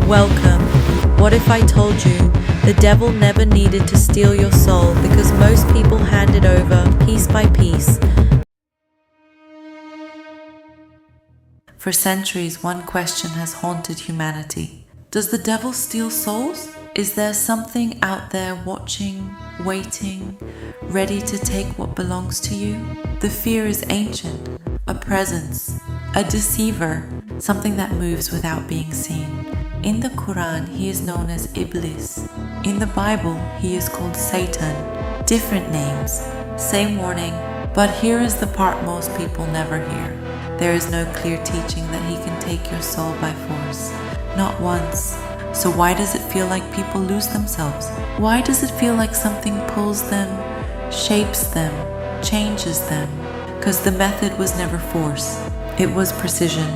Welcome. What if I told you the devil never needed to steal your soul because most people hand it over piece by piece? For centuries, one question has haunted humanity. Does the devil steal souls? Is there something out there watching, waiting, ready to take what belongs to you? The fear is ancient, a presence, a deceiver, something that moves without being seen. In the Quran, he is known as Iblis. In the Bible, he is called Satan. Different names, same warning, but here is the part most people never hear. There is no clear teaching that he can take your soul by force. Not once. So why does it feel like people lose themselves? Why does it feel like something pulls them, shapes them, changes them? Because the method was never force. It was precision.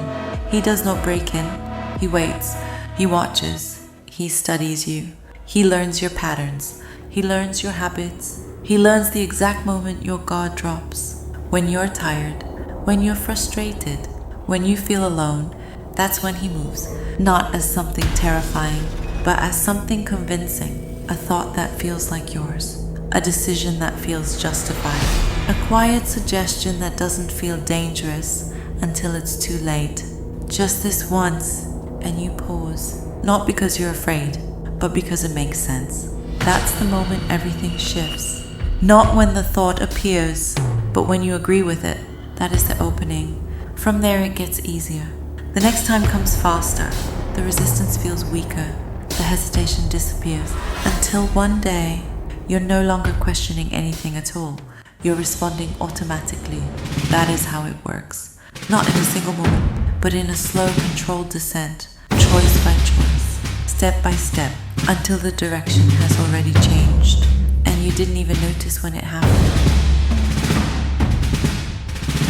He does not break in. He waits. He watches. He studies you. He learns your patterns. He learns your habits. He learns the exact moment your guard drops. When you're tired, when you're frustrated, when you feel alone, that's when he moves. Not as something terrifying, but as something convincing. A thought that feels like yours. A decision that feels justified. A quiet suggestion that doesn't feel dangerous until it's too late. Just this once, and you pause. Not because you're afraid, but because it makes sense. That's the moment everything shifts. Not when the thought appears, but when you agree with it. That is the opening. From there it gets easier. The next time comes faster. The resistance feels weaker. The hesitation disappears. Until one day, you're no longer questioning anything at all. You're responding automatically. That is how it works. Not in a single moment, but in a slow, controlled descent. Choice by choice. Step by step. Until the direction has already changed. And you didn't even notice when it happened.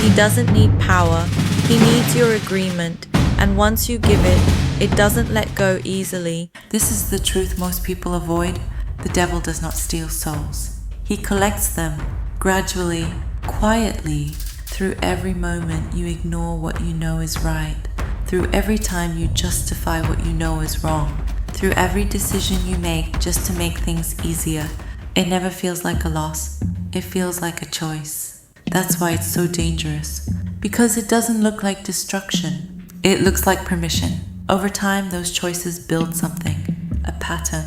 He doesn't need power, he needs your agreement, and once you give it, it doesn't let go easily. This is the truth most people avoid. The devil does not steal souls. He collects them, gradually, quietly, through every moment you ignore what you know is right, through every time you justify what you know is wrong, through every decision you make just to make things easier. It never feels like a loss, it feels like a choice. That's why it's so dangerous, because it doesn't look like destruction. It looks like permission. Over time, those choices build something, a pattern,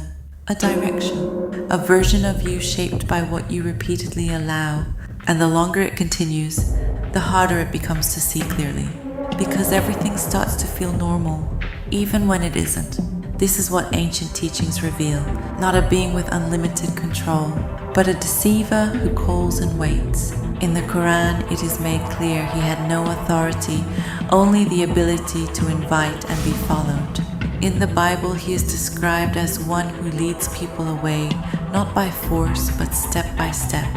a direction, a version of you shaped by what you repeatedly allow. And the longer it continues, the harder it becomes to see clearly, because everything starts to feel normal, even when it isn't. This is what ancient teachings reveal, not a being with unlimited control, but a deceiver who calls and waits. In the Quran, it is made clear he had no authority, only the ability to invite and be followed. In the Bible, he is described as one who leads people away, not by force, but step by step.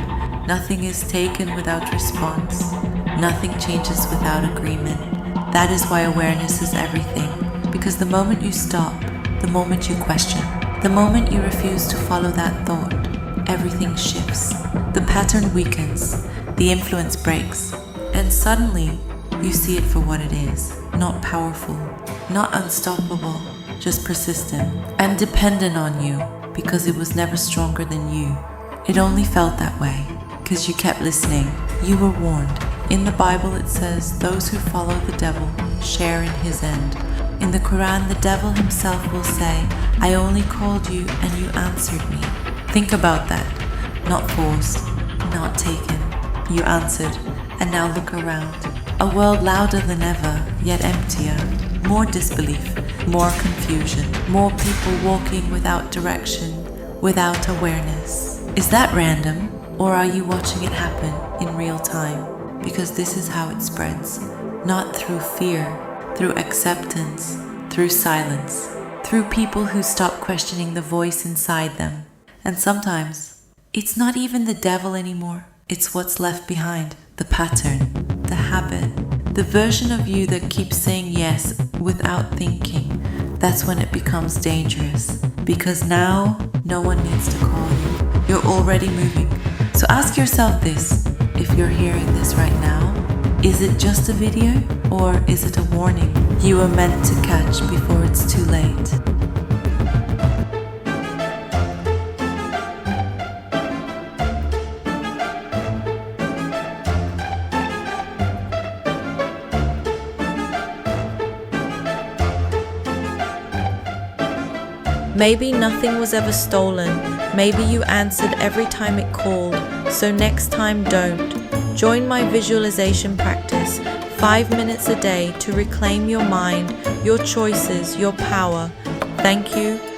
Nothing is taken without response. Nothing changes without agreement. That is why awareness is everything, because the moment you stop, the moment you question, the moment you refuse to follow that thought, everything shifts. The pattern weakens. The influence breaks, and suddenly you see it for what it is. Not powerful, not unstoppable, just persistent and dependent on you because it was never stronger than you. It only felt that way because you kept listening. You were warned. In the Bible it says those who follow the devil share in his end. In the Quran, the devil himself will say, I only called you and you answered me. Think about that. Not forced, not taken. You answered, and now look around. A world louder than ever, yet emptier. More disbelief, more confusion, more people walking without direction, without awareness. Is that random, or are you watching it happen in real time? Because this is how it spreads. Not through fear, through acceptance, through silence, through people who stop questioning the voice inside them. And sometimes, it's not even the devil anymore. It's what's left behind, the pattern, the habit, the version of you that keeps saying yes without thinking. That's when it becomes dangerous, because now no one needs to call you. You're already moving. So ask yourself this, if you're hearing this right now, is it just a video or is it a warning you were meant to catch before it's too late? Maybe nothing was ever stolen. Maybe you answered every time it called. So next time, don't. Join my visualization practice, 5 minutes a day to reclaim your mind, your choices, your power. Thank you.